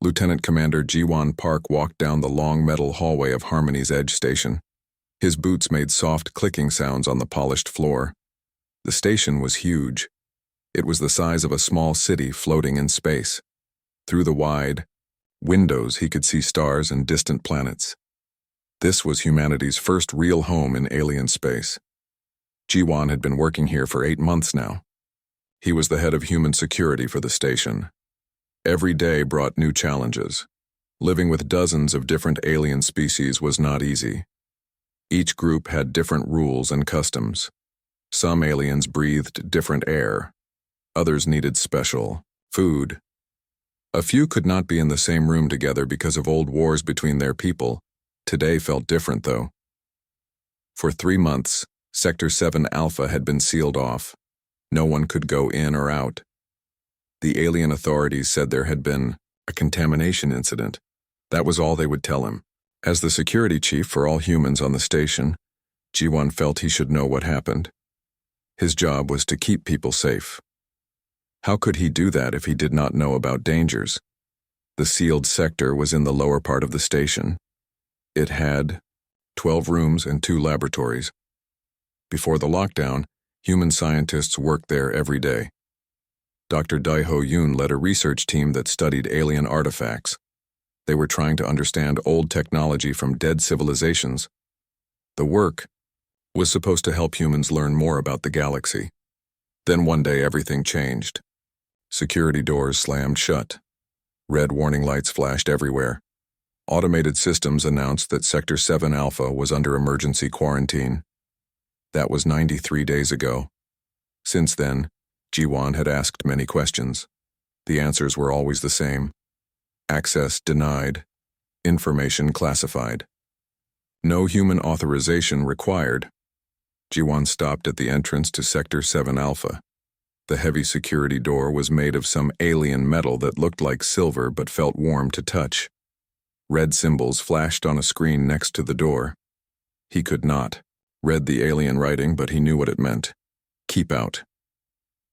Lieutenant Commander Jiwon Park walked down the long metal hallway of Harmony's Edge station. His boots made soft clicking sounds on the polished floor. The station was huge. It was the size of a small city floating in space. Through the wide windows, he could see stars and distant planets. This was humanity's first real home in alien space. Jiwon had been working here for 8 months now. He was the head of human security for the station. Every day brought new challenges. Living with dozens of different alien species was not easy. Each group had different rules and customs. Some aliens breathed different air. Others needed special food. A few could not be in the same room together because of old wars between their people. Today felt different, though. For 3 months, Sector 7 Alpha had been sealed off. No one could go in or out. The alien authorities said there had been a contamination incident. That was all they would tell him. As the security chief for all humans on the station, Jiwon felt he should know what happened. His job was to keep people safe. How could he do that if he did not know about dangers? The sealed sector was in the lower part of the station. It had 12 rooms and 2 laboratories. Before the lockdown, human scientists worked there every day. Dr. Daiho Yoon led a research team that studied alien artifacts. They were trying to understand old technology from dead civilizations. The work was supposed to help humans learn more about the galaxy. Then one day everything changed. Security doors slammed shut. Red warning lights flashed everywhere. Automated systems announced that Sector 7 Alpha was under emergency quarantine. That was 93 days ago. Since then, Jiwon had asked many questions. The answers were always the same. Access denied. Information classified. No human authorization required. Jiwon stopped at the entrance to Sector 7 Alpha. The heavy security door was made of some alien metal that looked like silver but felt warm to touch. Red symbols flashed on a screen next to the door. He could not read the alien writing, but he knew what it meant. Keep out.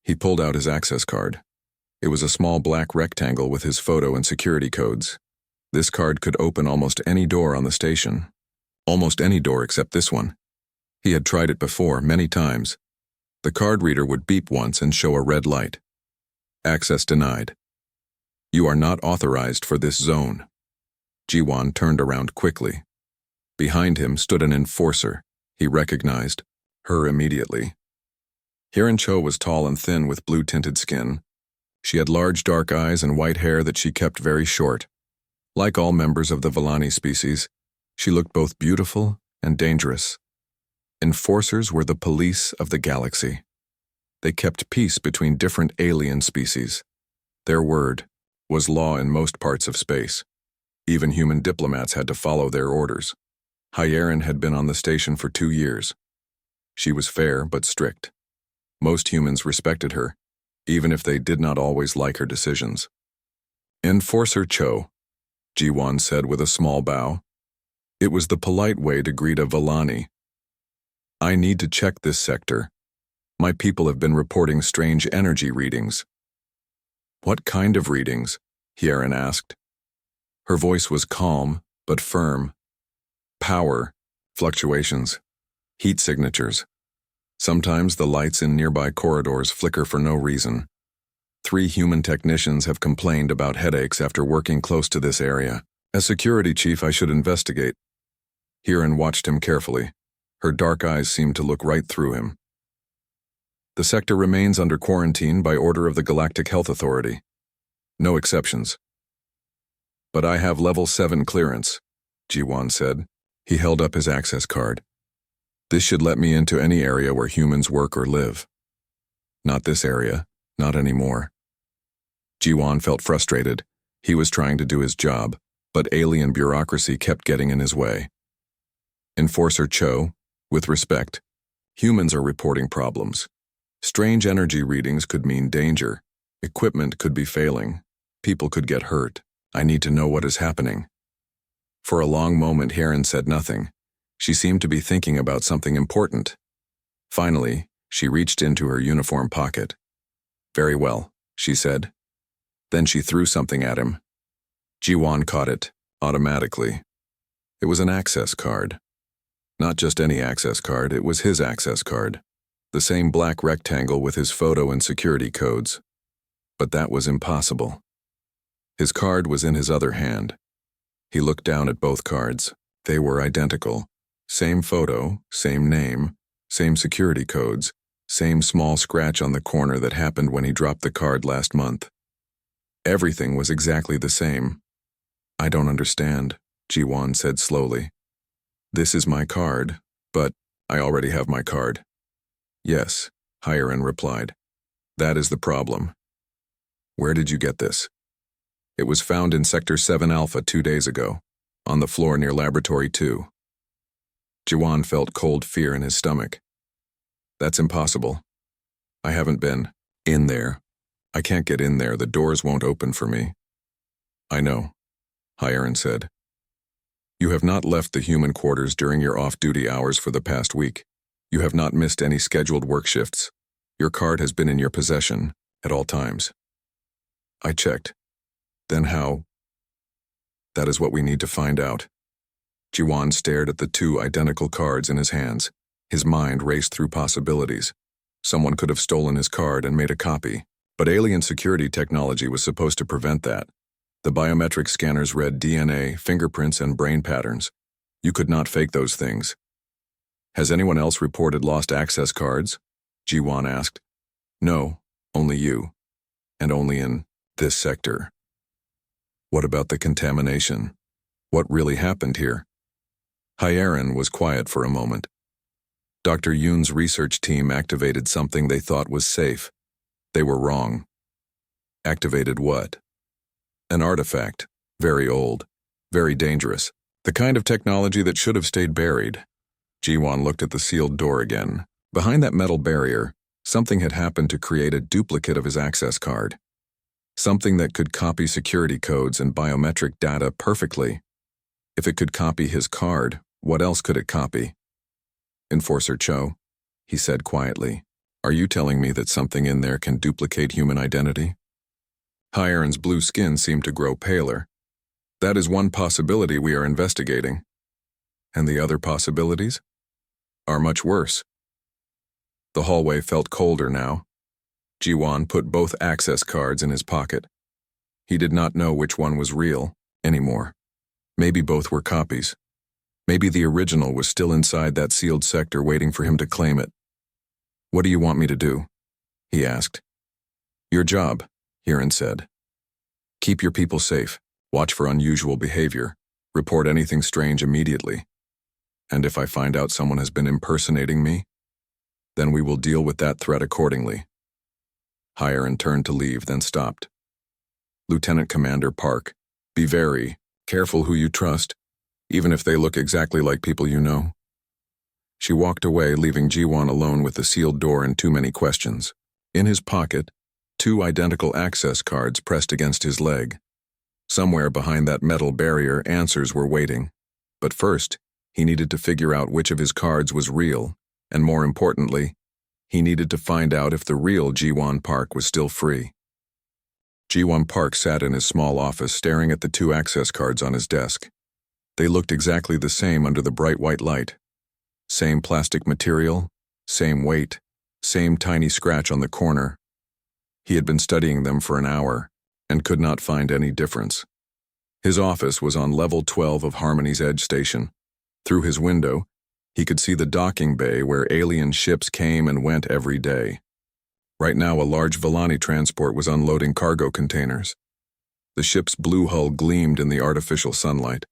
He pulled out his access card. It was a small black rectangle with his photo and security codes. This card could open almost any door on the station. Almost any door except this one. He had tried it before, many times. The card reader would beep once and show a red light. Access denied. You are not authorized for this zone. Jiwon turned around quickly. Behind him stood an enforcer. He recognized her immediately. Hiran Cho was tall and thin with blue-tinted skin. She had large dark eyes and white hair that she kept very short. Like all members of the Villani species, she looked both beautiful and dangerous. Enforcers were the police of the galaxy. They kept peace between different alien species. Their word was law in most parts of space. Even human diplomats had to follow their orders. Hyerin had been on the station for 2 years. She was fair but strict. Most humans respected her, even if they did not always like her decisions. Enforcer Cho, Jiwon said with a small bow. It was the polite way to greet a Villani. I need to check this sector. My people have been reporting strange energy readings. What kind of readings? Hyerin asked. Her voice was calm but firm. Power, fluctuations, heat signatures. Sometimes the lights in nearby corridors flicker for no reason. 3 human technicians have complained about headaches after working close to this area. As security chief, I should investigate. Hyerin watched him carefully. Her dark eyes seemed to look right through him. The sector remains under quarantine by order of the Galactic Health Authority. No exceptions. But I have level 7 clearance, Jiwon said. He held up his access card. This should let me into any area where humans work or live. Not this area, not anymore. Jiwon felt frustrated. He was trying to do his job, but alien bureaucracy kept getting in his way. Enforcer Cho, with respect, humans are reporting problems. Strange energy readings could mean danger. Equipment could be failing. People could get hurt. I need to know what is happening. For a long moment, Hyerin said nothing. She seemed to be thinking about something important. Finally, she reached into her uniform pocket. Very well, she said. Then she threw something at him. Jiwan caught it, automatically. It was an access card. Not just any access card, it was his access card. The same black rectangle with his photo and security codes. But that was impossible. His card was in his other hand. He looked down at both cards. They were identical. Same photo, same name, same security codes, same small scratch on the corner that happened when he dropped the card last month. Everything was exactly the same. I don't understand, Jiwan said slowly. This is my card, but I already have my card. Yes, Hyerin replied. That is the problem. Where did you get this? It was found in Sector 7 Alpha 2 days ago, on the floor near Laboratory 2. Jiwan felt cold fear in his stomach. That's impossible. I haven't been in there. I can't get in there. The doors won't open for me. I know, Hyerin said. You have not left the human quarters during your off-duty hours for the past week. You have not missed any scheduled work shifts. Your card has been in your possession at all times. I checked. Then how? That is what we need to find out. Jiwan stared at the two identical cards in his hands. His mind raced through possibilities. Someone could have stolen his card and made a copy, but alien security technology was supposed to prevent that. The biometric scanners read DNA, fingerprints, and brain patterns. You could not fake those things. Has anyone else reported lost access cards? Jiwan asked. No, only you. And only in this sector. What about the contamination? What really happened here? Hyerin was quiet for a moment. Dr. Yoon's research team activated something they thought was safe. They were wrong. Activated what? An artifact, very old, very dangerous, the kind of technology that should have stayed buried. Jiwan looked at the sealed door again. Behind that metal barrier, something had happened to create a duplicate of his access card. Something that could copy security codes and biometric data perfectly. If it could copy his card, what else could it copy? Enforcer Cho, he said quietly, are you telling me that something in there can duplicate human identity? Hyerin's blue skin seemed to grow paler. That is one possibility we are investigating. And the other possibilities? Are much worse. The hallway felt colder now. Jiwan put both access cards in his pocket. He did not know which one was real anymore. Maybe both were copies. Maybe the original was still inside that sealed sector waiting for him to claim it. What do you want me to do? He asked. Your job, Hyerin said. Keep your people safe. Watch for unusual behavior. Report anything strange immediately. And if I find out someone has been impersonating me, then we will deal with that threat accordingly. Hyerin turned to leave, then stopped. Lieutenant Commander Park, be very careful who you trust, even if they look exactly like people you know. She walked away, leaving Jiwan alone with the sealed door and too many questions. In his pocket, 2 identical access cards pressed against his leg. Somewhere behind that metal barrier, answers were waiting. But first, he needed to figure out which of his cards was real, and more importantly, he needed to find out if the real Jiwan Park was still free. Jiwan Park sat in his small office staring at the 2 access cards on his desk. They looked exactly the same under the bright white light. Same plastic material, same weight, same tiny scratch on the corner. He had been studying them for an hour and could not find any difference. His office was on level 12 of Harmony's Edge Station. Through his window, he could see the docking bay where alien ships came and went every day. Right now, a large Villani transport was unloading cargo containers. The ship's blue hull gleamed in the artificial sunlight.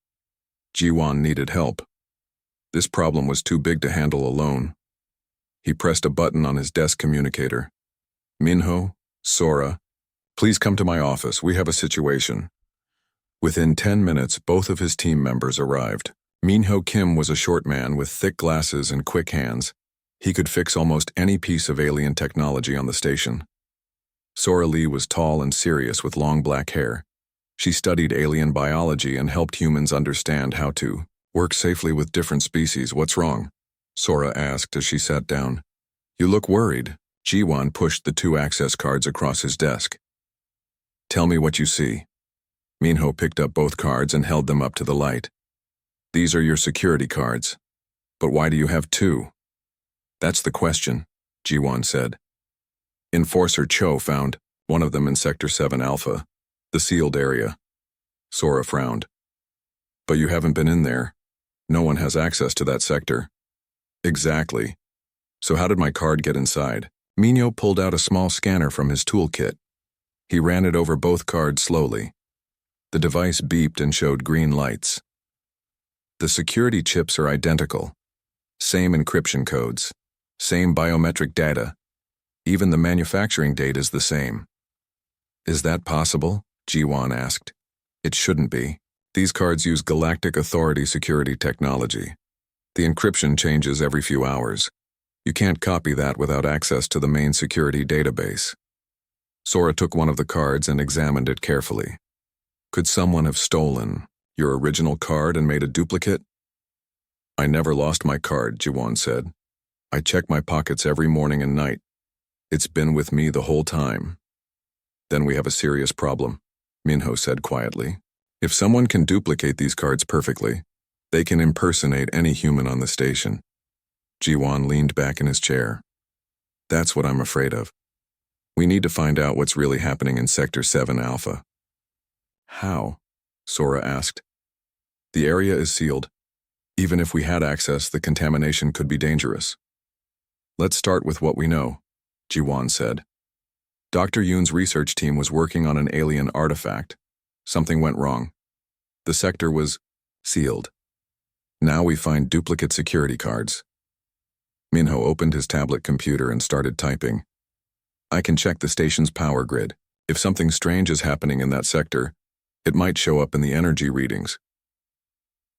Jiwan needed help. This problem was too big to handle alone. He pressed a button on his desk communicator. Minho, Sora, please come to my office. We have a situation. Within 10 minutes, both of his team members arrived. Minho Kim was a short man with thick glasses and quick hands. He could fix almost any piece of alien technology on the station. Sora Lee was tall and serious with long black hair. She studied alien biology and helped humans understand how to work safely with different species. What's wrong? Sora asked as she sat down. You look worried. Jiwan pushed the 2 access cards across his desk. Tell me what you see. Minho picked up both cards and held them up to the light. These are your security cards. But why do you have two? That's the question, Ji-won said. Enforcer Cho found one of them in Sector 7 Alpha, the sealed area. Sora frowned. But you haven't been in there. No one has access to that sector. Exactly. So how did my card get inside? Minho pulled out a small scanner from his toolkit. He ran it over both cards slowly. The device beeped and showed green lights. The security chips are identical. Same encryption codes. Same biometric data. Even the manufacturing date is the same. Is that possible? Ji-won asked. It shouldn't be. These cards use Galactic Authority security technology. The encryption changes every few hours. You can't copy that without access to the main security database. Sora took one of the cards and examined it carefully. Could someone have stolen your original card and made a duplicate? I never lost my card, Ji-won said. I check my pockets every morning and night. It's been with me the whole time. Then we have a serious problem, Minho said quietly. If someone can duplicate these cards perfectly, they can impersonate any human on the station. Ji-won leaned back in his chair. That's what I'm afraid of. We need to find out what's really happening in Sector 7 Alpha. How? Sora asked. The area is sealed. Even if we had access, the contamination could be dangerous. Let's start with what we know, Ji-won said. Dr. Yoon's research team was working on an alien artifact. Something went wrong. The sector was sealed. Now we find duplicate security cards. Minho opened his tablet computer and started typing. I can check the station's power grid. If something strange is happening in that sector, it might show up in the energy readings.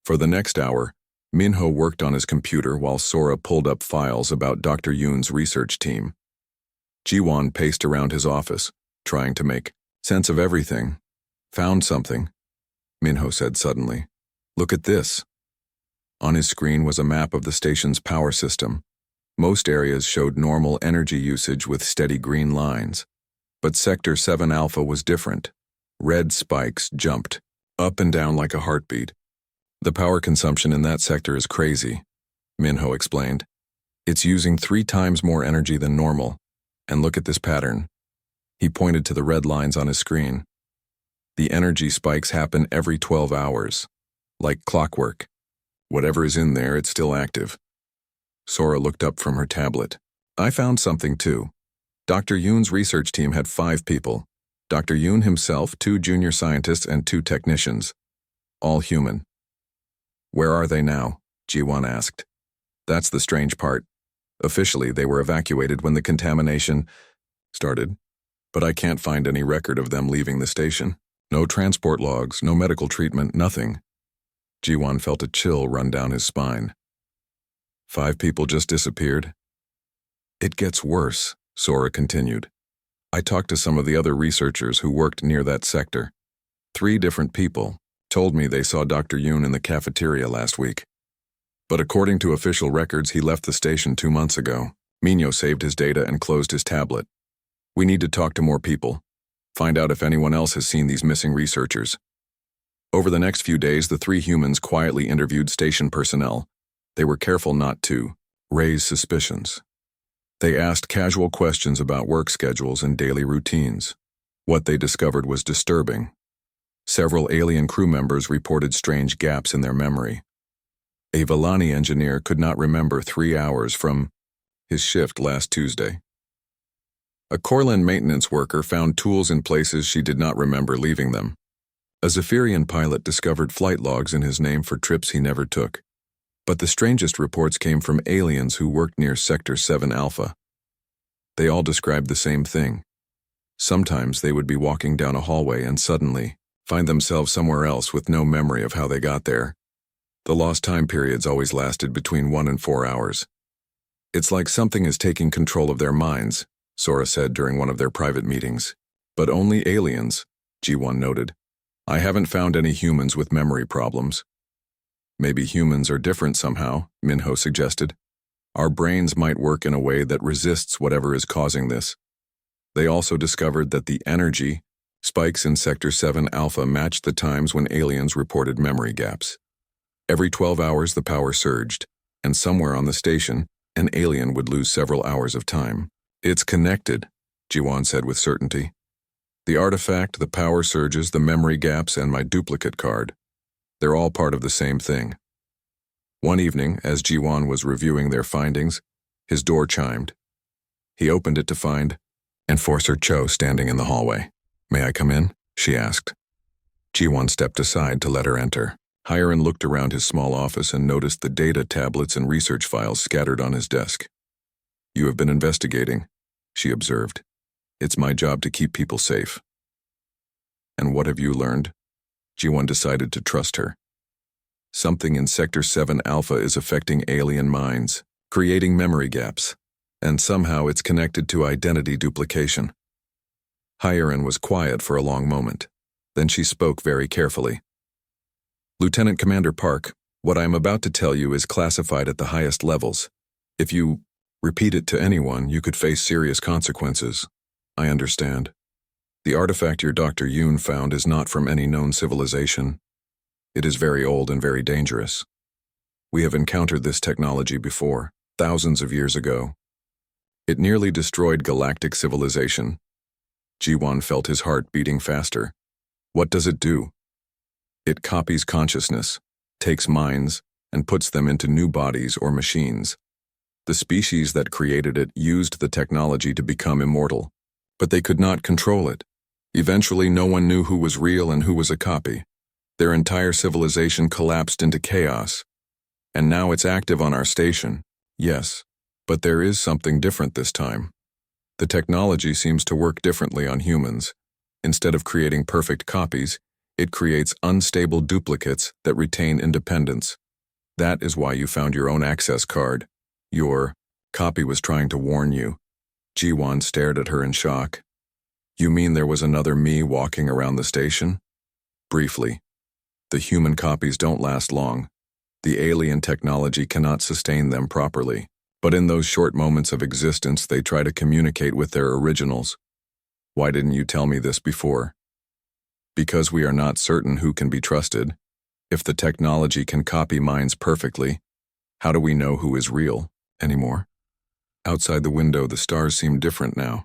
For the next hour, Minho worked on his computer while Sora pulled up files about Dr. Yoon's research team. Ji-won paced around his office, trying to make sense of everything. Found something, Minho said suddenly. Look at this. On his screen was a map of the station's power system. Most areas showed normal energy usage with steady green lines. But Sector 7 Alpha was different. Red spikes jumped, up and down like a heartbeat. The power consumption in that sector is crazy, Minho explained. It's using 3 times more energy than normal. And look at this pattern. He pointed to the red lines on his screen. The energy spikes happen every 12 hours. Like clockwork. Whatever is in there, it's still active. Sora looked up from her tablet. I found something too. Dr. Yoon's research team had 5 people. Dr. Yoon himself, 2 junior scientists, and 2 technicians. All human. Where are they now? Ji-won asked. That's the strange part. Officially, they were evacuated when the contamination started, but I can't find any record of them leaving the station. No transport logs, no medical treatment, nothing. Ji-won felt a chill run down his spine. 5 people just disappeared. It gets worse, Sora continued. I talked to some of the other researchers who worked near that sector. 3 different people told me they saw Dr. Yoon in the cafeteria last week. But according to official records, he left the station 2 months ago. Minho saved his data and closed his tablet. We need to talk to more people. Find out if anyone else has seen these missing researchers. Over the next few days, the 3 humans quietly interviewed station personnel. They were careful not to raise suspicions. They asked casual questions about work schedules and daily routines. What they discovered was disturbing. Several alien crew members reported strange gaps in their memory. A Villani engineer could not remember 3 hours from his shift last Tuesday. A Corlin maintenance worker found tools in places she did not remember leaving them. A Zephyrian pilot discovered flight logs in his name for trips he never took. But the strangest reports came from aliens who worked near Sector 7 Alpha. They all described the same thing. Sometimes they would be walking down a hallway and suddenly find themselves somewhere else with no memory of how they got there. The lost time periods always lasted between 1 and 4 hours. It's like something is taking control of their minds, Sora said during one of their private meetings. But only aliens, Ji-won noted. I haven't found any humans with memory problems. Maybe humans are different somehow, Minho suggested. Our brains might work in a way that resists whatever is causing this. They also discovered that the energy Spikes in Sector 7 Alpha matched the times when aliens reported memory gaps. Every 12 hours the power surged, and somewhere on the station, an alien would lose several hours of time. It's connected, Jiwan said with certainty. The artifact, the power surges, the memory gaps, and my duplicate card. They're all part of the same thing. One evening, as Jiwan was reviewing their findings, his door chimed. He opened it to find Enforcer Cho standing in the hallway. "May I come in?" she asked. Jiwan stepped aside to let her enter. Hiren looked around his small office and noticed the data tablets and research files scattered on his desk. "You have been investigating," she observed. "It's my job to keep people safe." "And what have you learned?" Jiwan decided to trust her. "Something in Sector 7 Alpha is affecting alien minds, creating memory gaps, and somehow it's connected to identity duplication." Hiren was quiet for a long moment. Then she spoke very carefully. "Lieutenant Commander Park, what I am about to tell you is classified at the highest levels. If you repeat it to anyone, you could face serious consequences." "I understand. The artifact your Dr. Yoon found is not from any known civilization. It is very old and very dangerous. We have encountered this technology before, thousands of years ago. It nearly destroyed galactic civilization." Jiwan felt his heart beating faster. "What does it do?" "It copies consciousness, takes minds, and puts them into new bodies or machines. The species that created it used the technology to become immortal, but they could not control it. Eventually, no one knew who was real and who was a copy. Their entire civilization collapsed into chaos. And now it's active on our station. Yes, but there is something different this time. The technology seems to work differently on humans. Instead of creating perfect copies, it creates unstable duplicates that retain independence. That is why you found your own access card. Your copy was trying to warn you." Jiwan stared at her in shock. "You mean there was another me walking around the station?" "Briefly. The human copies don't last long. The alien technology cannot sustain them properly. But in those short moments of existence, they try to communicate with their originals. Why didn't you tell me this before?" "Because we are not certain who can be trusted. If the technology can copy minds perfectly, how do we know who is real anymore?" Outside the window, the stars seemed different now.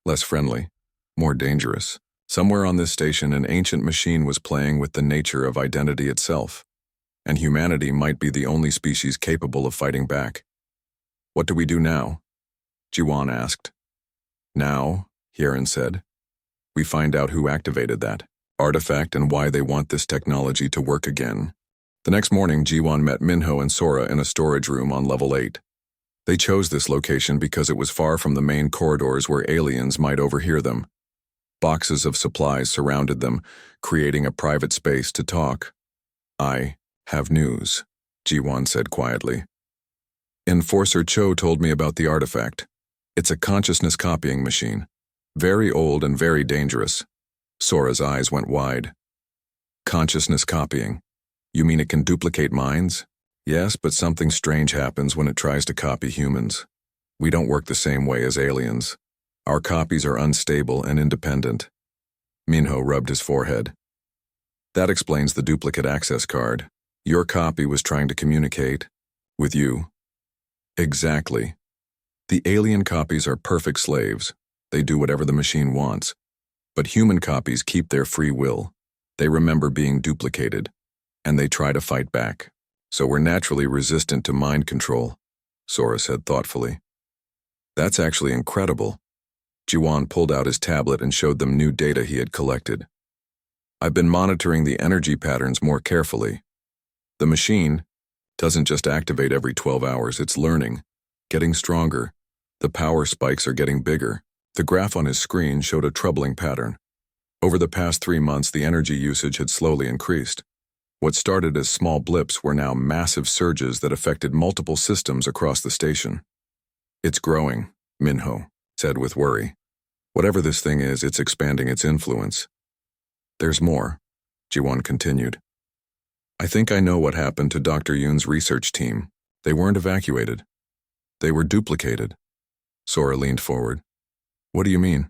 Less friendly, more dangerous. Somewhere on this station, an ancient machine was playing with the nature of identity itself. And humanity might be the only species capable of fighting back. "What do we do now?" Jiwan asked. "Now," Hiren said, "we find out who activated that artifact and why they want this technology to work again." The next morning, Jiwan met Minho and Sora in a storage room on level 8. They chose this location because it was far from the main corridors where aliens might overhear them. Boxes of supplies surrounded them, creating a private space to talk. "I have news," Jiwan said quietly. "Enforcer Cho told me about the artifact. It's a consciousness copying machine. Very old and very dangerous." Sora's eyes went wide. "Consciousness copying? You mean it can duplicate minds?" "Yes, but something strange happens when it tries to copy humans. We don't work the same way as aliens. Our copies are unstable and independent." Minho rubbed his forehead. "That explains the duplicate access card. Your copy was trying to communicate with you." "Exactly. The alien copies are perfect slaves. They do whatever the machine wants. But human copies keep their free will. They remember being duplicated, and they try to fight back. So we're naturally resistant to mind control," Sora said thoughtfully. "That's actually incredible." Jiwan pulled out his tablet and showed them new data he had collected. "I've been monitoring the energy patterns more carefully. The machine doesn't just activate every 12 hours, it's learning, getting stronger. The power spikes are getting bigger." The graph on his screen showed a troubling pattern. Over the past 3 months, the energy usage had slowly increased. What started as small blips were now massive surges that affected multiple systems across the station. "It's growing," Minho said with worry. "Whatever this thing is, it's expanding its influence." "There's more," Jiwan continued. "I think I know what happened to Dr. Yoon's research team. They weren't evacuated. They were duplicated." Sora leaned forward. "What do you mean?"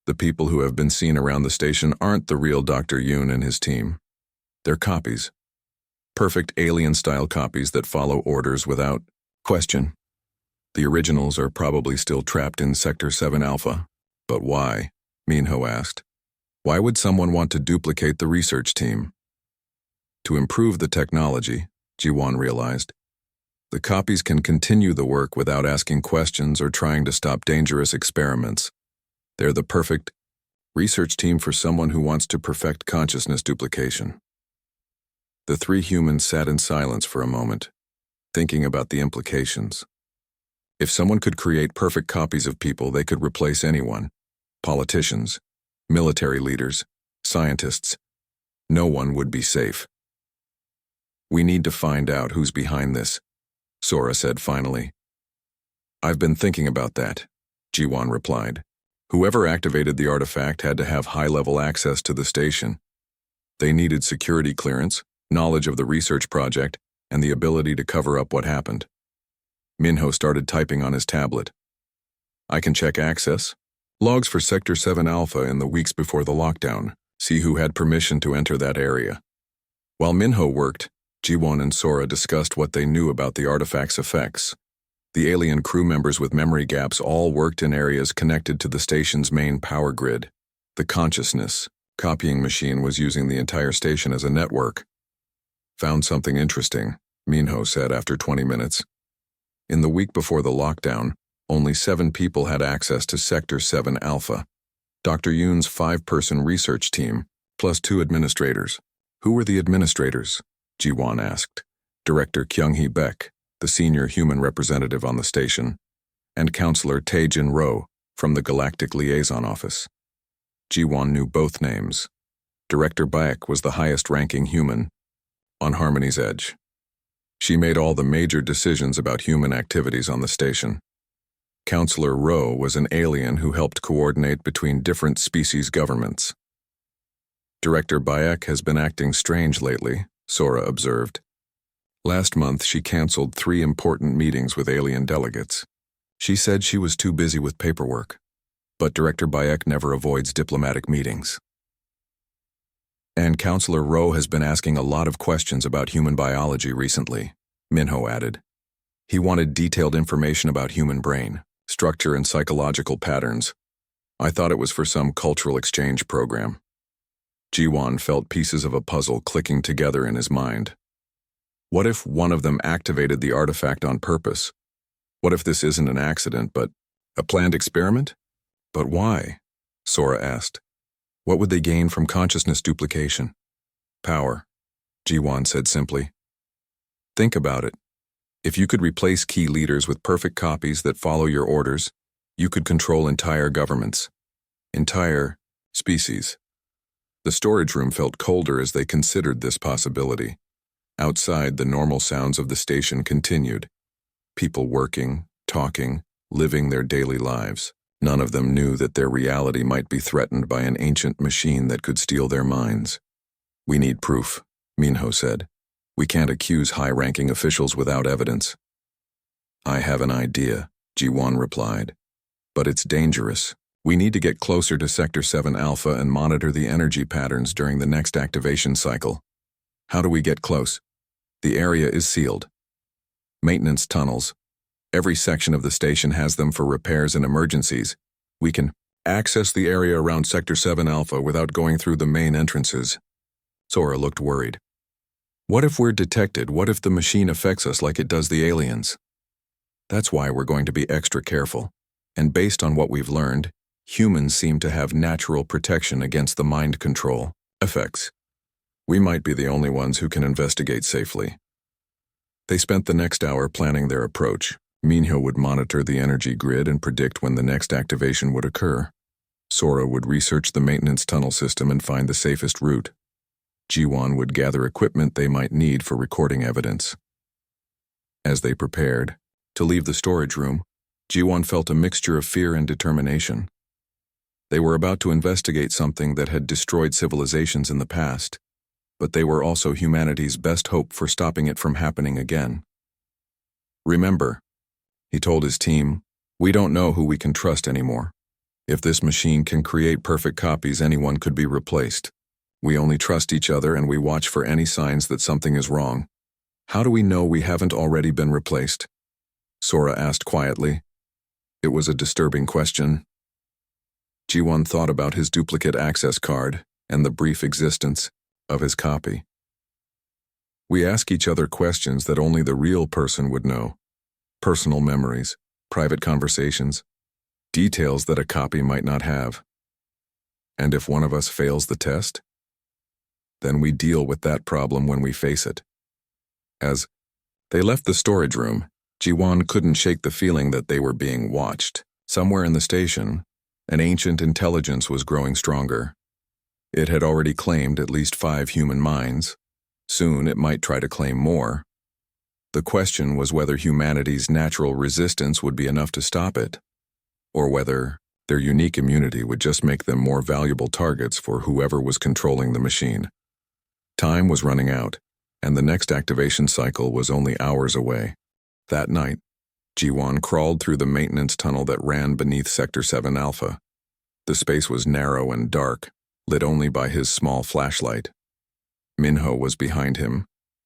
The people who have been seen around the station aren't the real Dr. Yoon and his team. They're copies. Perfect alien-style copies that follow orders without question. The originals are probably still trapped in Sector 7 Alpha. But why? Minho asked. Why would someone want to duplicate the research team? To improve the technology, Ji-won realized. The copies can continue the work without asking questions or trying to stop dangerous experiments. They're the perfect research team for someone who wants to perfect consciousness duplication. The three humans sat in silence for a moment, thinking about the implications. If someone could create perfect copies of people, they could replace anyone. Politicians, military leaders, scientists. No one would be safe. We need to find out who's behind this, Sora said finally. I've been thinking about that, Ji-won replied. Whoever activated the artifact had to have high-level access to the station. They needed security clearance, knowledge of the research project, and the ability to cover up what happened. Minho started typing on his tablet. I can check access. Logs for Sector 7 Alpha in the weeks before the lockdown. See who had permission to enter that area. While Minho worked, Ji-won and Sora discussed what they knew about the artifact's effects. The alien crew members with memory gaps all worked in areas connected to the station's main power grid. The consciousness copying machine was using the entire station as a network. Found something interesting, Minho said after 20 minutes. In the week before the lockdown, only 7 people had access to Sector 7 Alpha. Dr. Yoon's 5-person research team, plus 2 administrators. Who were the administrators? Ji-won asked. Director Kyung-hee Baek, the senior human representative on the station, and Counselor Tae-jin Ro from the Galactic Liaison Office. Ji-won knew both names. Director Baek was the highest-ranking human on Harmony's Edge. She made all the major decisions about human activities on the station. Counselor Ro was an alien who helped coordinate between different species governments. Director Baek has been acting strange lately, Sora observed. Last month, she canceled 3 important meetings with alien delegates. She said she was too busy with paperwork. But Director Baek never avoids diplomatic meetings. And Counselor Ro has been asking a lot of questions about human biology recently, Minho added. He wanted detailed information about human brain, structure and psychological patterns. I thought it was for some cultural exchange program. Ji-won felt pieces of a puzzle clicking together in his mind. What if one of them activated the artifact on purpose? What if this isn't an accident, but a planned experiment? But why? Sora asked. What would they gain from consciousness duplication? Power, Ji-won said simply. Think about it. If you could replace key leaders with perfect copies that follow your orders, you could control entire governments, entire species. The storage room felt colder as they considered this possibility. Outside, the normal sounds of the station continued. People working, talking, living their daily lives. None of them knew that their reality might be threatened by an ancient machine that could steal their minds. We need proof, Minho said. We can't accuse high-ranking officials without evidence. I have an idea, Ji-won replied. But it's dangerous. We need to get closer to Sector 7 Alpha and monitor the energy patterns during the next activation cycle. How do we get close? The area is sealed. Maintenance tunnels. Every section of the station has them for repairs and emergencies. We can access the area around Sector 7 Alpha without going through the main entrances. Sora looked worried. What if we're detected? What if the machine affects us like it does the aliens? That's why we're going to be extra careful. And based on what we've learned, humans seem to have natural protection against the mind control effects. We might be the only ones who can investigate safely. They spent the next hour planning their approach. Minho would monitor the energy grid and predict when the next activation would occur. Sora would research the maintenance tunnel system and find the safest route. Ji-won would gather equipment they might need for recording evidence. As they prepared to leave the storage room, Ji-won felt a mixture of fear and determination. They were about to investigate something that had destroyed civilizations in the past, but they were also humanity's best hope for stopping it from happening again. Remember, he told his team, we don't know who we can trust anymore. If this machine can create perfect copies, anyone could be replaced. We only trust each other and we watch for any signs that something is wrong. How do we know we haven't already been replaced? Sora asked quietly. It was a disturbing question. Ji-won thought about his duplicate access card and the brief existence of his copy. We ask each other questions that only the real person would know. Personal memories, private conversations, details that a copy might not have. And if one of us fails the test, then we deal with that problem when we face it. As they left the storage room, Ji-won couldn't shake the feeling that they were being watched. Somewhere in the station, an ancient intelligence was growing stronger. It had already claimed at least 5 human minds. Soon it might try to claim more. The question was whether humanity's natural resistance would be enough to stop it, or whether their unique immunity would just make them more valuable targets for whoever was controlling the machine. Time was running out, and the next activation cycle was only hours away. That night, Ji-won crawled through the maintenance tunnel that ran beneath Sector 7 Alpha. The space was narrow and dark, lit only by his small flashlight. Minho was behind him,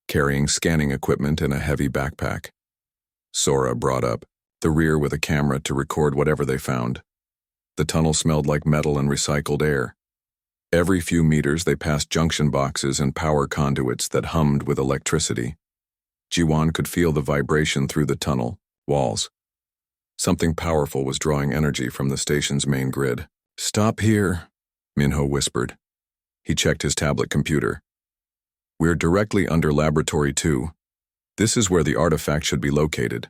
carrying scanning equipment in a heavy backpack. Sora brought up the rear with a camera to record whatever they found. The tunnel smelled like metal and recycled air. Every few meters they passed junction boxes and power conduits that hummed with electricity. Ji-won could feel the vibration through the tunnel walls. Something powerful was drawing energy from the station's main grid. "Stop here," Minho whispered. He checked his tablet computer. "We're directly under Laboratory 2. This is where the artifact should be located."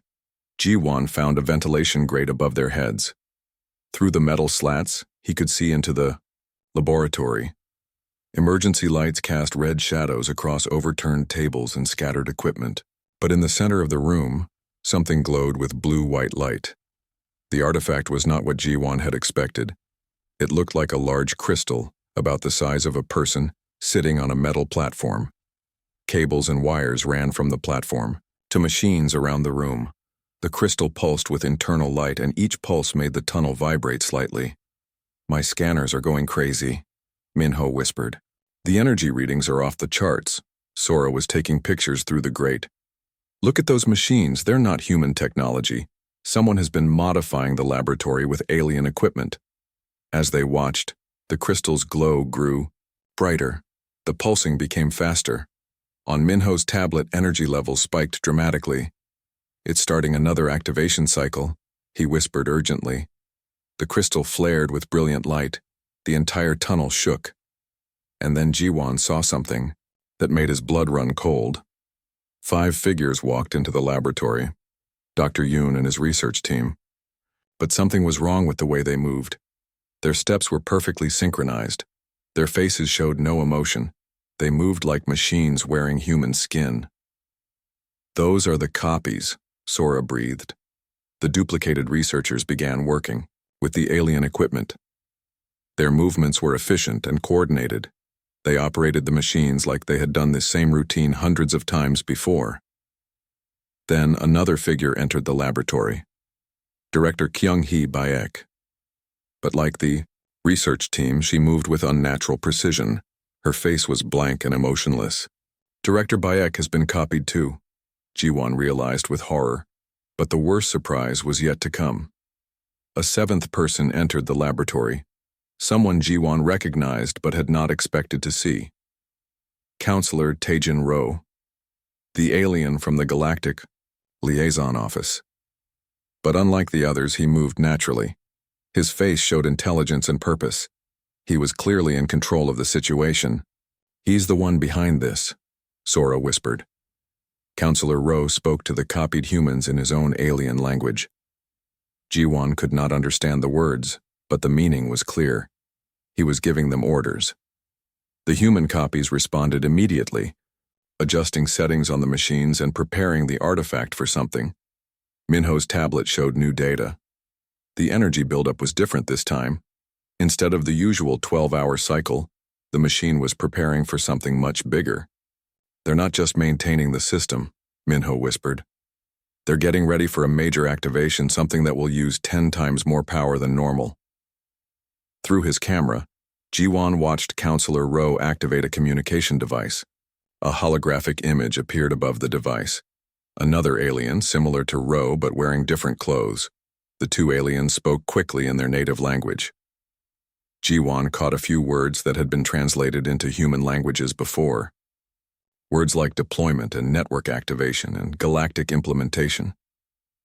Ji-won found a ventilation grate above their heads. Through the metal slats, he could see into the laboratory. Emergency lights cast red shadows across overturned tables and scattered equipment. But in the center of the room, something glowed with blue-white light. The artifact was not what Ji-won had expected. It looked like a large crystal, about the size of a person, sitting on a metal platform. Cables and wires ran from the platform to machines around the room. The crystal pulsed with internal light, and each pulse made the tunnel vibrate slightly. "My scanners are going crazy," Minho whispered. "The energy readings are off the charts." Sora was taking pictures through the grate. "Look at those machines, they're not human technology. Someone has been modifying the laboratory with alien equipment." As they watched, the crystal's glow grew brighter. The pulsing became faster. On Minho's tablet, energy levels spiked dramatically. "It's starting another activation cycle," he whispered urgently. The crystal flared with brilliant light. The entire tunnel shook. And then Ji-won saw something that made his blood run cold. 5 figures walked into the laboratory, Dr. Yoon and his research team. But something was wrong with the way they moved. Their steps were perfectly synchronized. Their faces showed no emotion. They moved like machines wearing human skin. "Those are the copies," Sora breathed. The duplicated researchers began working with the alien equipment. Their movements were efficient and coordinated. They operated the machines like they had done this same routine hundreds of times before. Then another figure entered the laboratory, Director Kyung-hee Baek. But like the research team, she moved with unnatural precision. Her face was blank and emotionless. "Director Baek has been copied too," Ji-won realized with horror. But the worst surprise was yet to come. A 7th person entered the laboratory, someone Ji-won recognized but had not expected to see. Counselor Taejin Ro, the alien from the Galactic Liaison Office. But unlike the others, he moved naturally. His face showed intelligence and purpose. He was clearly in control of the situation. "He's the one behind this," Sora whispered. Counselor Ro spoke to the copied humans in his own alien language. Ji-won could not understand the words, but the meaning was clear. He was giving them orders. The human copies responded immediately, adjusting settings on the machines and preparing the artifact for something. Minho's tablet showed new data. The energy buildup was different this time. Instead of the usual 12-hour cycle, the machine was preparing for something much bigger. "They're not just maintaining the system," Minho whispered. "They're getting ready for a major activation, something that will use 10 times more power than normal." Through his camera, Ji-won watched Counselor Rowe activate a communication device. A holographic image appeared above the device. Another alien, similar to Rowe but wearing different clothes. The two aliens spoke quickly in their native language. Ji-won caught a few words that had been translated into human languages before. Words like deployment and network activation and galactic implementation.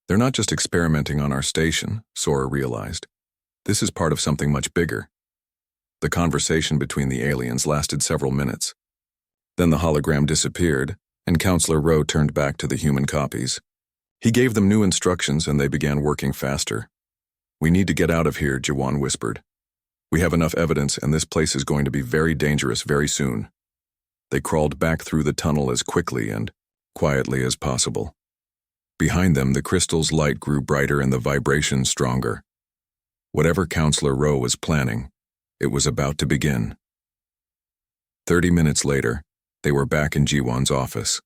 They're not just experimenting on our station, Sora realized. This is part of something much bigger. The conversation between the aliens lasted several minutes. Then the hologram disappeared, and Counselor Rowe turned back to the human copies. He gave them new instructions and they began working faster. "We need to get out of here," Ji-won whispered. "We have enough evidence and this place is going to be very dangerous very soon." They crawled back through the tunnel as quickly and quietly as possible. Behind them, the crystal's light grew brighter and the vibration stronger. Whatever Counselor Rowe was planning, it was about to begin. 30 minutes later, they were back in Ji-won's office.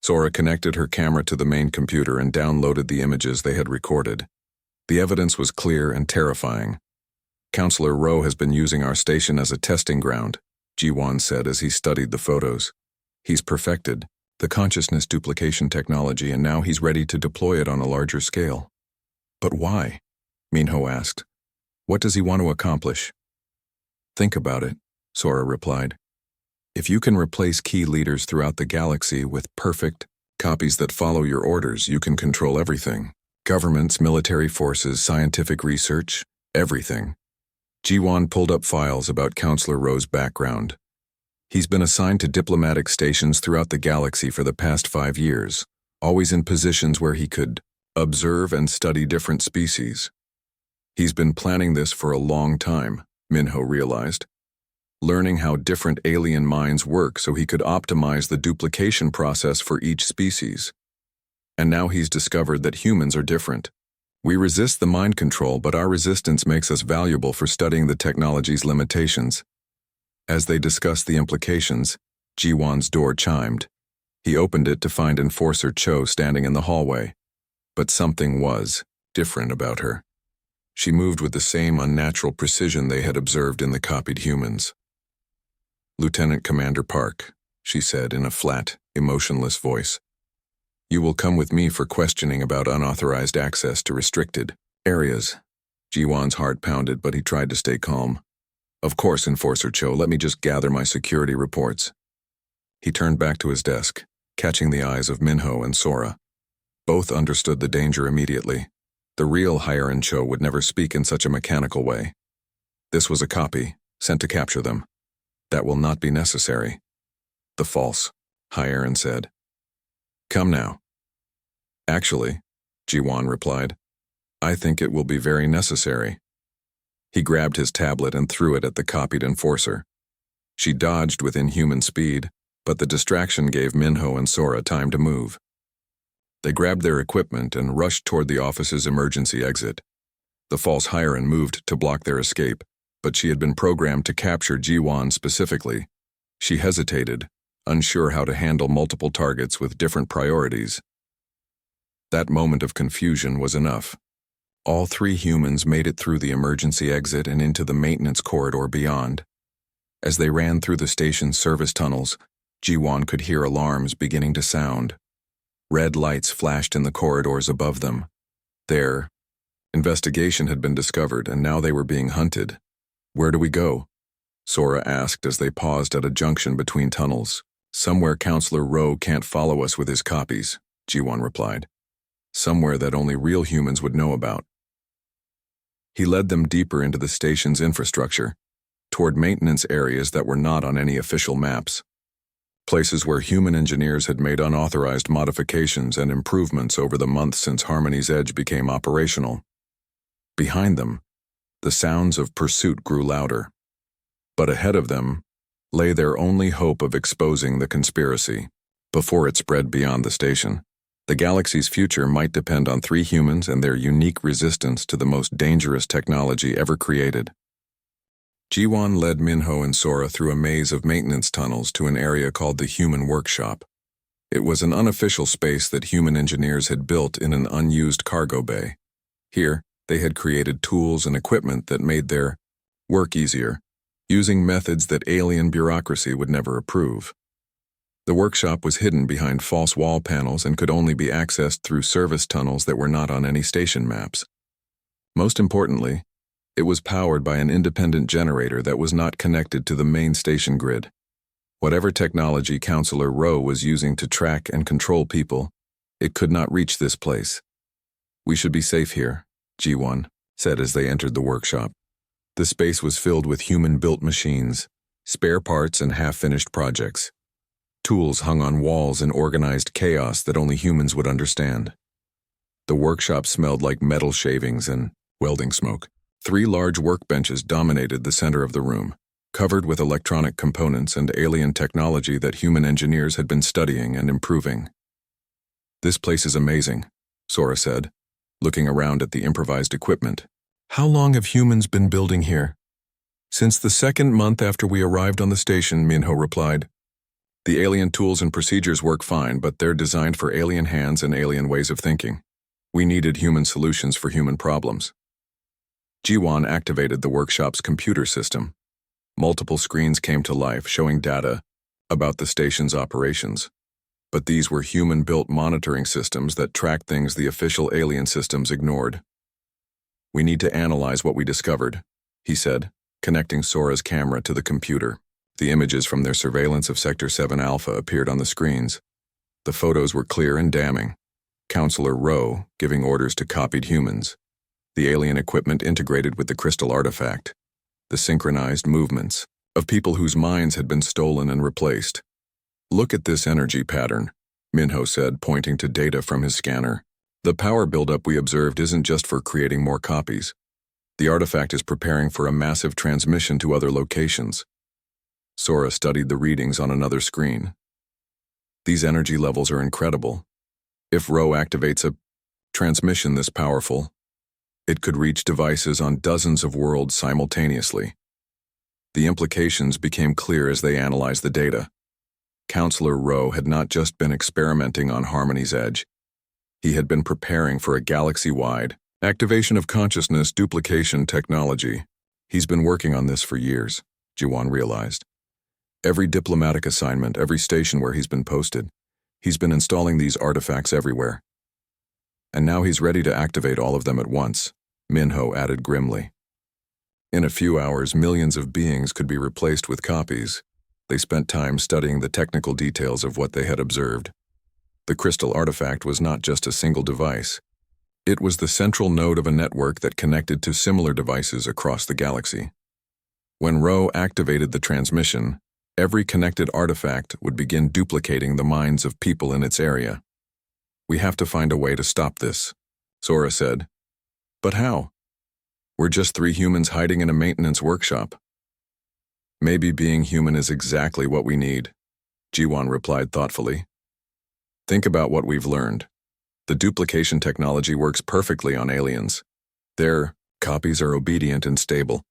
Sora connected her camera to the main computer and downloaded the images they had recorded. The evidence was clear and terrifying. "Counselor Rowe has been using our station as a testing ground," Ji-won said as he studied the photos. "He's perfected the consciousness duplication technology and now he's ready to deploy it on a larger scale." "But why?" Minho asked. "What does he want to accomplish?" "Think about it," Sora replied. "If you can replace key leaders throughout the galaxy with perfect copies that follow your orders, you can control everything. Governments, military forces, scientific research, everything." Ji-won pulled up files about Counselor Rowe's background. He's been assigned to diplomatic stations throughout the galaxy for the past 5 years, always in positions where he could observe and study different species. He's been planning this for a long time, Minho realized, learning how different alien minds work so he could optimize the duplication process for each species. And now he's discovered that humans are different. We resist the mind control, but our resistance makes us valuable for studying the technology's limitations. As they discussed the implications, Ji-won's door chimed. He opened it to find Enforcer Cho standing in the hallway. But something was different about her. She moved with the same unnatural precision they had observed in the copied humans. "Lieutenant Commander Park," she said in a flat, emotionless voice. "You will come with me for questioning about unauthorized access to restricted areas." Ji-won's heart pounded, but he tried to stay calm. "Of course, Enforcer Cho, let me just gather my security reports." He turned back to his desk, catching the eyes of Minho and Sora. Both understood the danger immediately. The real Hire Cho would never speak in such a mechanical way. This was a copy, sent to capture them. That will not be necessary. The false, Hire said. "Come now." "Actually," Ji-won replied, "I think it will be very necessary." He grabbed his tablet and threw it at the copied enforcer. She dodged with inhuman speed, but the distraction gave Minho and Sora time to move. They grabbed their equipment and rushed toward the office's emergency exit. The false Hiren moved to block their escape, but she had been programmed to capture Ji-won specifically. She hesitated, unsure how to handle multiple targets with different priorities. That moment of confusion was enough. All 3 humans made it through the emergency exit and into the maintenance corridor beyond. As they ran through the station's service tunnels, Ji-won could hear alarms beginning to sound. Red lights flashed in the corridors above them. Their investigation had been discovered, and now they were being hunted. "Where do we go?" Sora asked as they paused at a junction between tunnels. "Somewhere Counselor Rowe can't follow us with his copies," Ji-won replied. "Somewhere that only real humans would know about." He led them deeper into the station's infrastructure, toward maintenance areas that were not on any official maps. Places where human engineers had made unauthorized modifications and improvements over the months since Harmony's Edge became operational. Behind them, the sounds of pursuit grew louder. But ahead of them lay their only hope of exposing the conspiracy before it spread beyond the station. The galaxy's future might depend on 3 humans and their unique resistance to the most dangerous technology ever created. Ji-won led Minho and Sora through a maze of maintenance tunnels to an area called the Human Workshop. It was an unofficial space that human engineers had built in an unused cargo bay. Here, they had created tools and equipment that made their work easier, using methods that alien bureaucracy would never approve. The workshop was hidden behind false wall panels and could only be accessed through service tunnels that were not on any station maps. Most importantly, it was powered by an independent generator that was not connected to the main station grid. Whatever technology Counselor Rowe was using to track and control people, it could not reach this place. "We should be safe here," G1 said as they entered the workshop. The space was filled with human-built machines, spare parts and half-finished projects. Tools hung on walls in organized chaos that only humans would understand. The workshop smelled like metal shavings and welding smoke. 3 large workbenches dominated the center of the room, covered with electronic components and alien technology that human engineers had been studying and improving. "This place is amazing," Sora said, looking around at the improvised equipment. "How long have humans been building here?" "Since the 2nd month after we arrived on the station," Minho replied. "The alien tools and procedures work fine, but they're designed for alien hands and alien ways of thinking. We needed human solutions for human problems." Jiwan activated the workshop's computer system. Multiple screens came to life showing data about the station's operations. But these were human-built monitoring systems that tracked things the official alien systems ignored. "We need to analyze what we discovered," he said, connecting Sora's camera to the computer. The images from their surveillance of Sector 7 Alpha appeared on the screens. The photos were clear and damning. Counselor Rowe giving orders to copied humans. The alien equipment integrated with the crystal artifact. The synchronized movements of people whose minds had been stolen and replaced. "Look at this energy pattern," Minho said, pointing to data from his scanner. "The power buildup we observed isn't just for creating more copies. The artifact is preparing for a massive transmission to other locations." Sora studied the readings on another screen. "These energy levels are incredible. If Rowe activates a transmission this powerful, it could reach devices on dozens of worlds simultaneously." The implications became clear as they analyzed the data. Counselor Rowe had not just been experimenting on Harmony's Edge. He had been preparing for a galaxy-wide activation of consciousness duplication technology. He's been working on this for years, Jiwan realized. Every diplomatic assignment, every station where he's been posted, he's been installing these artifacts everywhere. And now he's ready to activate all of them at once, Minho added grimly. In a few hours, millions of beings could be replaced with copies. They spent time studying the technical details of what they had observed. The crystal artifact was not just a single device. It was the central node of a network that connected to similar devices across the galaxy. When Rowe activated the transmission, every connected artifact would begin duplicating the minds of people in its area. "We have to find a way to stop this," Sora said. "But how? We're just 3 humans hiding in a maintenance workshop." "Maybe being human is exactly what we need," Jiwan replied thoughtfully. "Think about what we've learned. The duplication technology works perfectly on aliens. Their copies are obedient and stable.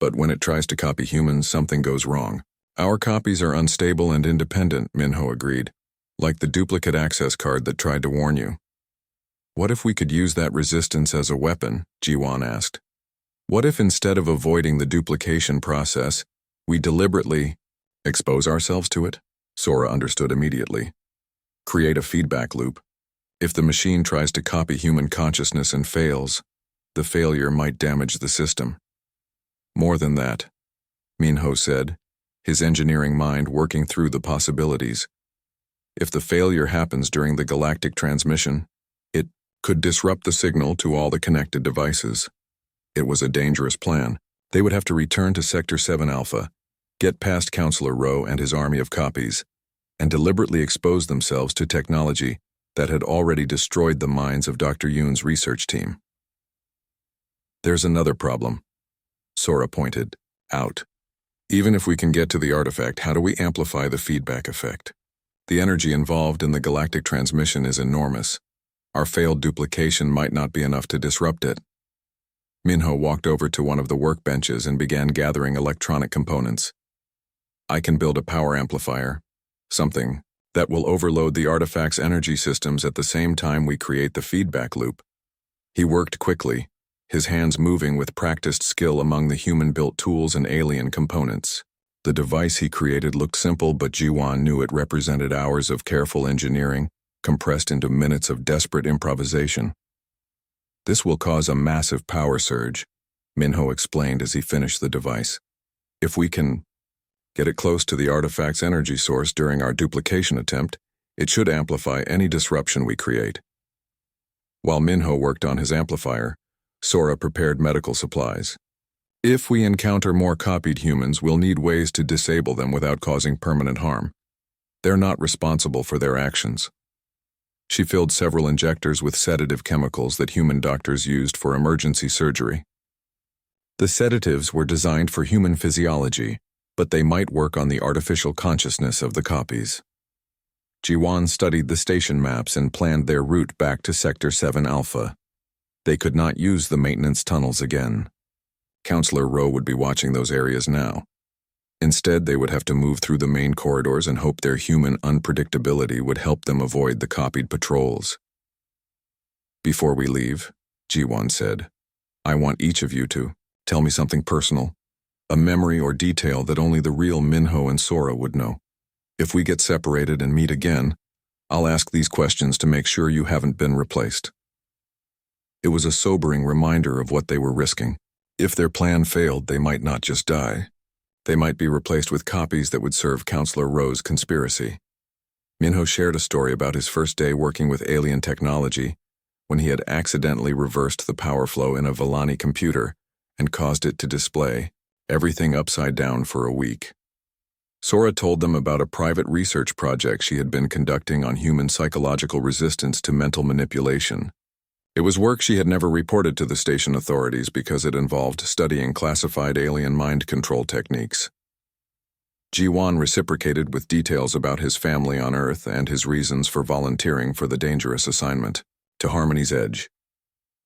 But when it tries to copy humans, something goes wrong. Our copies are unstable and independent," Minho agreed, "like the duplicate access card that tried to warn you." "What if we could use that resistance as a weapon?" Jiwan asked. "What if instead of avoiding the duplication process, we deliberately expose ourselves to it?" Sora understood immediately. "Create a feedback loop. If the machine tries to copy human consciousness and fails, the failure might damage the system." "More than that," Minho said, his engineering mind working through the possibilities. "If the failure happens during the galactic transmission, it could disrupt the signal to all the connected devices." It was a dangerous plan. They would have to return to Sector 7 Alpha, get past Counselor Rowe and his army of copies, and deliberately expose themselves to technology that had already destroyed the minds of Dr. Yoon's research team. "There's another problem," Sora pointed out. "Even if we can get to the artifact, how do we amplify the feedback effect? The energy involved in the galactic transmission is enormous. Our failed duplication might not be enough to disrupt it." Minho walked over to one of the workbenches and began gathering electronic components. "I can build a power amplifier, something that will overload the artifact's energy systems at the same time we create the feedback loop." He worked quickly, his hands moving with practiced skill among the human-built tools and alien components. The device he created looked simple, but Jiwan knew it represented hours of careful engineering, compressed into minutes of desperate improvisation. "This will cause a massive power surge," Minho explained as he finished the device. "If we can get it close to the artifact's energy source during our duplication attempt, it should amplify any disruption we create." While Minho worked on his amplifier, Sora prepared medical supplies. "If we encounter more copied humans, we'll need ways to disable them without causing permanent harm. They're not responsible for their actions." She filled several injectors with sedative chemicals that human doctors used for emergency surgery. The sedatives were designed for human physiology, but they might work on the artificial consciousness of the copies. Jiwan studied the station maps and planned their route back to Sector 7 Alpha. They could not use the maintenance tunnels again. Counselor Rowe would be watching those areas now. Instead, they would have to move through the main corridors and hope their human unpredictability would help them avoid the copied patrols. "Before we leave," Jiwan said, "I want each of you to tell me something personal, a memory or detail that only the real Minho and Sora would know. If we get separated and meet again, I'll ask these questions to make sure you haven't been replaced." It was a sobering reminder of what they were risking. If their plan failed, they might not just die. They might be replaced with copies that would serve Counselor Rowe's conspiracy. Minho shared a story about his first day working with alien technology, when he had accidentally reversed the power flow in a Villani computer and caused it to display everything upside down for a week. Sora told them about a private research project she had been conducting on human psychological resistance to mental manipulation. It was work she had never reported to the station authorities because it involved studying classified alien mind control techniques. Jiwan reciprocated with details about his family on Earth and his reasons for volunteering for the dangerous assignment to Harmony's Edge.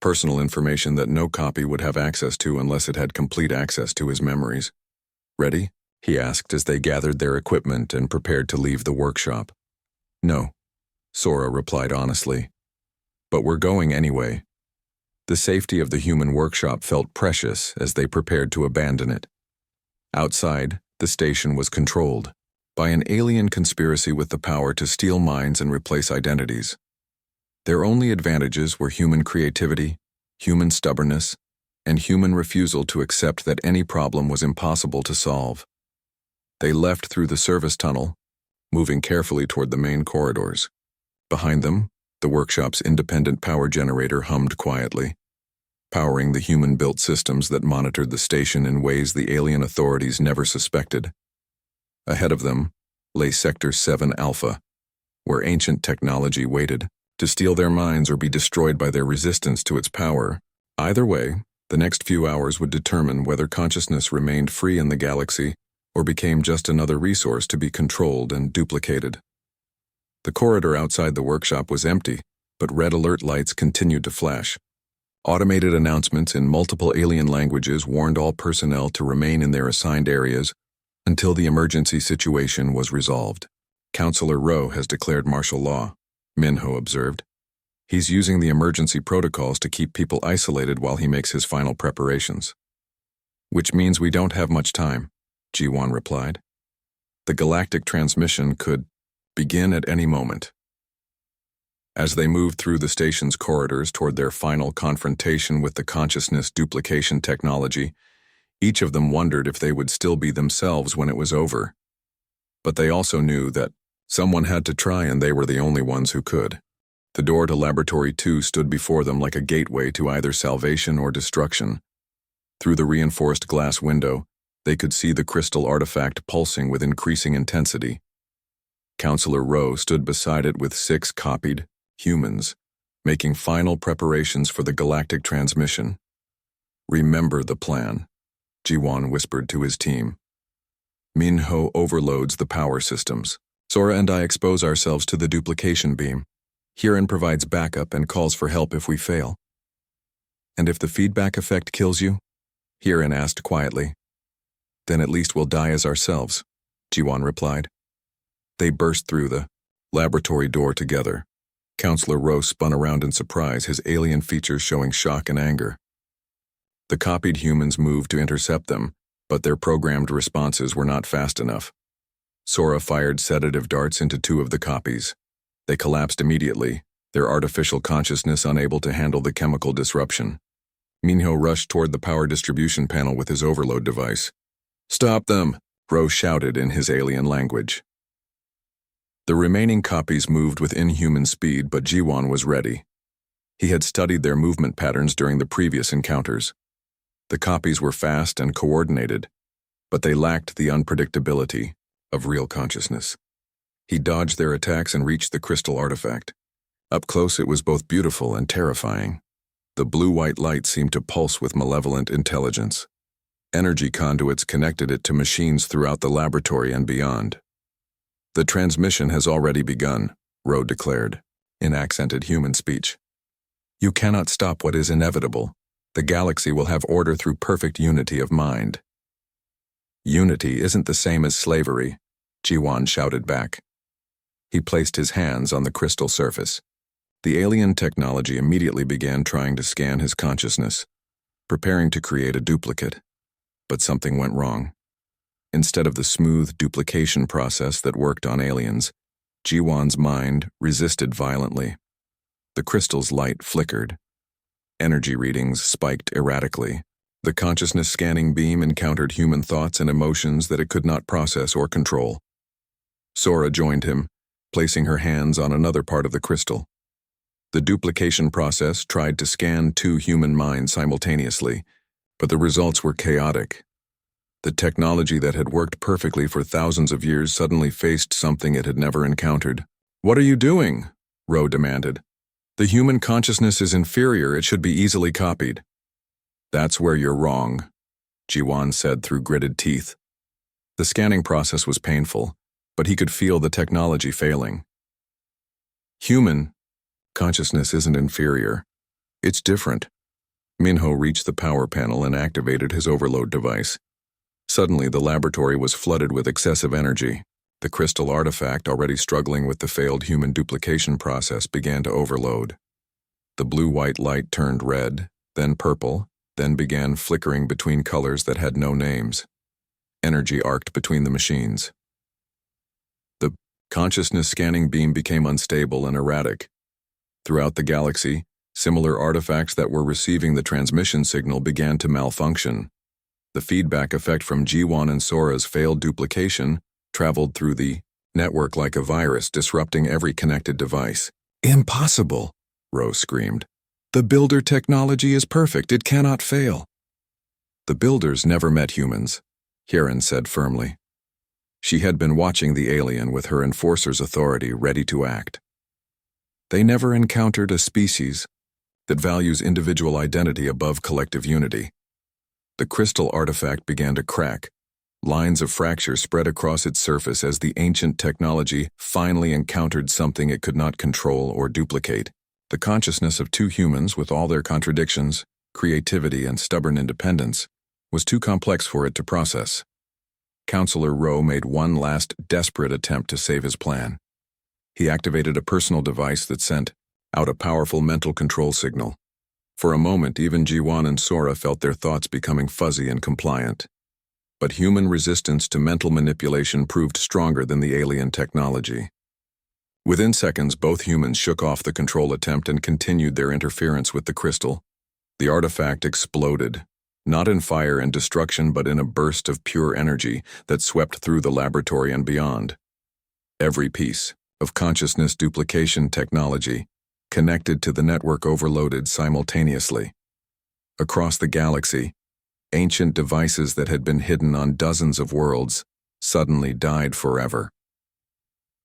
Personal information that no copy would have access to unless it had complete access to his memories. "Ready?" he asked as they gathered their equipment and prepared to leave the workshop. "No," Sora replied honestly. "But we're going anyway." The safety of the human workshop felt precious as they prepared to abandon it. Outside, the station was controlled by an alien conspiracy with the power to steal minds and replace identities. Their only advantages were human creativity, human stubbornness, and human refusal to accept that any problem was impossible to solve. They left through the service tunnel, moving carefully toward the main corridors. Behind them, the workshop's independent power generator hummed quietly, powering the human-built systems that monitored the station in ways the alien authorities never suspected. Ahead of them lay Sector 7 Alpha, where ancient technology waited to steal their minds or be destroyed by their resistance to its power. Either way, the next few hours would determine whether consciousness remained free in the galaxy or became just another resource to be controlled and duplicated. The corridor outside the workshop was empty, but red alert lights continued to flash. Automated announcements in multiple alien languages warned all personnel to remain in their assigned areas until the emergency situation was resolved. "Counselor Rowe has declared martial law," Minho observed. "He's using the emergency protocols to keep people isolated while he makes his final preparations." "Which means we don't have much time," Jiwan replied. "The galactic transmission could begin at any moment." As they moved through the station's corridors toward their final confrontation with the consciousness duplication technology, each of them wondered if they would still be themselves when it was over. But they also knew that someone had to try, and they were the only ones who could. The door to Laboratory 2 stood before them like a gateway to either salvation or destruction. Through the reinforced glass window, they could see the crystal artifact pulsing with increasing intensity. Counselor Rowe stood beside it with 6 copied humans, making final preparations for the galactic transmission. "Remember the plan," Jiwan whispered to his team. "Minho overloads the power systems. Sora and I expose ourselves to the duplication beam. Hiran provides backup and calls for help if we fail." "And if the feedback effect kills you?" Hiran asked quietly. "Then at least we'll die as ourselves," Jiwan replied. They burst through the laboratory door together. Counselor Rowe spun around in surprise, his alien features showing shock and anger. The copied humans moved to intercept them, but their programmed responses were not fast enough. Sora fired sedative darts into two of the copies. They collapsed immediately, their artificial consciousness unable to handle the chemical disruption. Minho rushed toward the power distribution panel with his overload device. "Stop them!" Ro shouted in his alien language. The remaining copies moved with inhuman speed, but Jiwan was ready. He had studied their movement patterns during the previous encounters. The copies were fast and coordinated, but they lacked the unpredictability of real consciousness. He dodged their attacks and reached the crystal artifact. Up close, it was both beautiful and terrifying. The blue-white light seemed to pulse with malevolent intelligence. Energy conduits connected it to machines throughout the laboratory and beyond. "The transmission has already begun," Ro declared, in accented human speech. "You cannot stop what is inevitable. The galaxy will have order through perfect unity of mind." "Unity isn't the same as slavery," Jiwan shouted back. He placed his hands on the crystal surface. The alien technology immediately began trying to scan his consciousness, preparing to create a duplicate. But something went wrong. Instead of the smooth duplication process that worked on aliens, Jiwan's mind resisted violently. The crystal's light flickered. Energy readings spiked erratically. The consciousness scanning beam encountered human thoughts and emotions that it could not process or control. Sora joined him, placing her hands on another part of the crystal. The duplication process tried to scan two human minds simultaneously, but the results were chaotic. The technology that had worked perfectly for thousands of years suddenly faced something it had never encountered. "What are you doing?" Ro demanded. "The human consciousness is inferior, it should be easily copied." "That's where you're wrong," Jiwan said through gritted teeth. The scanning process was painful, but he could feel the technology failing. "Human consciousness isn't inferior. It's different." Minho reached the power panel and activated his overload device. Suddenly, the laboratory was flooded with excessive energy. The crystal artifact, already struggling with the failed human duplication process, began to overload. The blue-white light turned red, then purple, then began flickering between colors that had no names. Energy arced between the machines. The consciousness scanning beam became unstable and erratic. Throughout the galaxy, similar artifacts that were receiving the transmission signal began to malfunction. The feedback effect from Jiwan and Sora's failed duplication traveled through the network like a virus, disrupting every connected device. "Impossible!" Ro screamed. "The builder technology is perfect, it cannot fail." "The builders never met humans," Hiran said firmly. She had been watching the alien with her enforcer's authority ready to act. "They never encountered a species that values individual identity above collective unity." The crystal artifact began to crack. Lines of fracture spread across its surface as the ancient technology finally encountered something it could not control or duplicate. The consciousness of two humans, with all their contradictions, creativity, and stubborn independence, was too complex for it to process. Counselor Ro made one last desperate attempt to save his plan. He activated a personal device that sent out a powerful mental control signal. For a moment, even Jiwan and Sora felt their thoughts becoming fuzzy and compliant. But human resistance to mental manipulation proved stronger than the alien technology. Within seconds, both humans shook off the control attempt and continued their interference with the crystal. The artifact exploded, not in fire and destruction, but in a burst of pure energy that swept through the laboratory and beyond. Every piece of consciousness duplication technology connected to the network overloaded simultaneously. Across the galaxy, ancient devices that had been hidden on dozens of worlds suddenly died forever.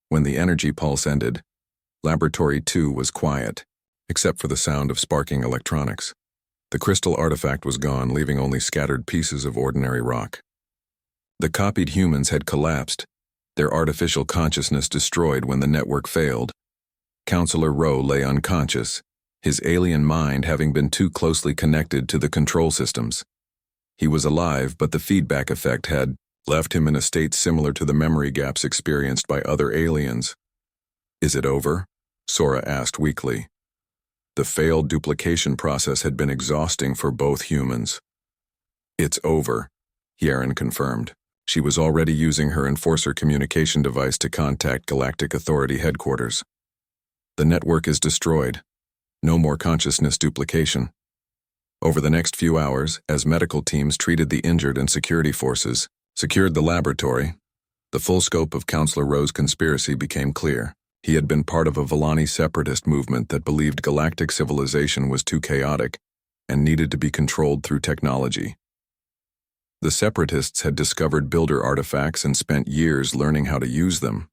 When the energy pulse ended, Laboratory 2 was quiet, except for the sound of sparking electronics. The crystal artifact was gone, leaving only scattered pieces of ordinary rock. The copied humans had collapsed, their artificial consciousness destroyed when the network failed. Counselor Ro lay unconscious, his alien mind having been too closely connected to the control systems. He was alive, but the feedback effect had left him in a state similar to the memory gaps experienced by other aliens. "Is it over?" Sora asked weakly. The failed duplication process had been exhausting for both humans. It's over, Yaren confirmed. She was already using her Enforcer communication device to contact Galactic Authority headquarters. The network is destroyed. No more consciousness duplication. Over the next few hours, as medical teams treated the injured and security forces secured the laboratory, the full scope of Counselor Rowe's conspiracy became clear. He had been part of a Volani separatist movement that believed galactic civilization was too chaotic and needed to be controlled through technology. The separatists had discovered builder artifacts and spent years learning how to use them.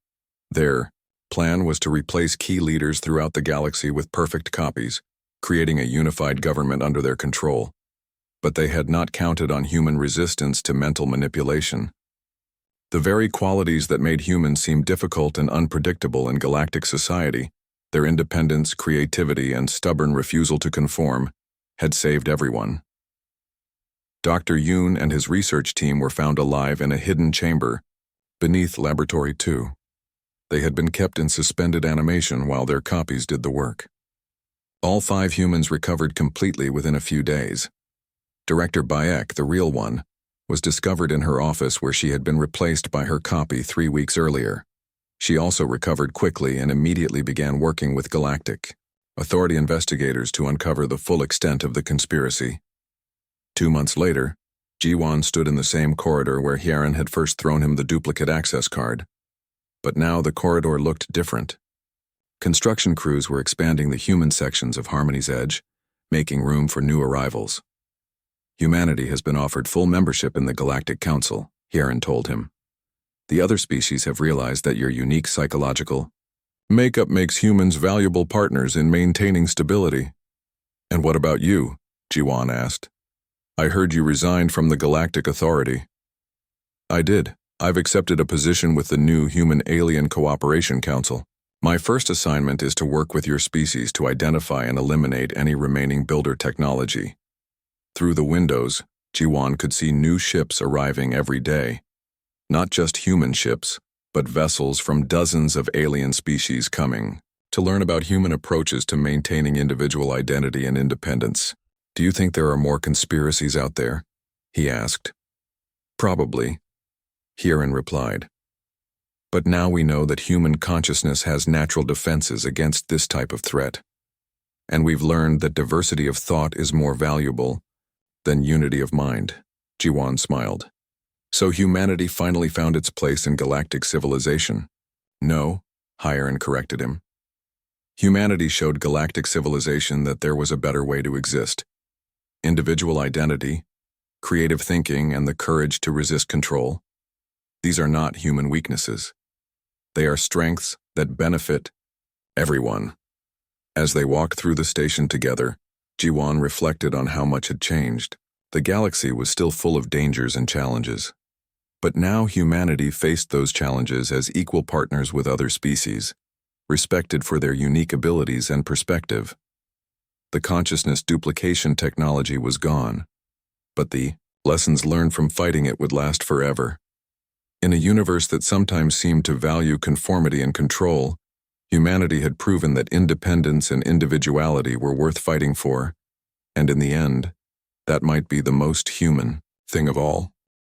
Their plan was to replace key leaders throughout the galaxy with perfect copies, creating a unified government under their control. But they had not counted on human resistance to mental manipulation. The very qualities that made humans seem difficult and unpredictable in galactic society, their independence, creativity, and stubborn refusal to conform, had saved everyone. Dr. Yoon and his research team were found alive in a hidden chamber beneath Laboratory 2. They had been kept in suspended animation while their copies did the work. All 5 humans recovered completely within a few days. Director Bayek, the real one, was discovered in her office where she had been replaced by her copy 3 weeks earlier. She also recovered quickly and immediately began working with Galactic Authority investigators to uncover the full extent of the conspiracy. 2 months later, Jiwon stood in the same corridor where Yaren had first thrown him the duplicate access card. But now the corridor looked different. Construction crews were expanding the human sections of Harmony's Edge, making room for new arrivals. Humanity has been offered full membership in the Galactic Council, Yaren told him. The other species have realized that your unique psychological makeup makes humans valuable partners in maintaining stability. And what about you? Jiwon asked. I heard you resigned from the Galactic Authority. I did. I've accepted a position with the new Human-Alien Cooperation Council. My first assignment is to work with your species to identify and eliminate any remaining builder technology. Through the windows, Jiwon could see new ships arriving every day. Not just human ships, but vessels from dozens of alien species coming to learn about human approaches to maintaining individual identity and independence. Do you think there are more conspiracies out there? He asked. Probably, Yaren replied. But now we know that human consciousness has natural defenses against this type of threat. And we've learned that diversity of thought is more valuable than unity of mind. Jiwon smiled. So humanity finally found its place in galactic civilization? No, Yaren corrected him. Humanity showed galactic civilization that there was a better way to exist. Individual identity, creative thinking, and the courage to resist control. These are not human weaknesses. They are strengths that benefit everyone. As they walked through the station together, Jiwon reflected on how much had changed. The galaxy was still full of dangers and challenges. But now humanity faced those challenges as equal partners with other species, respected for their unique abilities and perspective. The consciousness duplication technology was gone, but the lessons learned from fighting it would last forever. In a universe that sometimes seemed to value conformity and control, humanity had proven that independence and individuality were worth fighting for, and in the end, that might be the most human thing of all.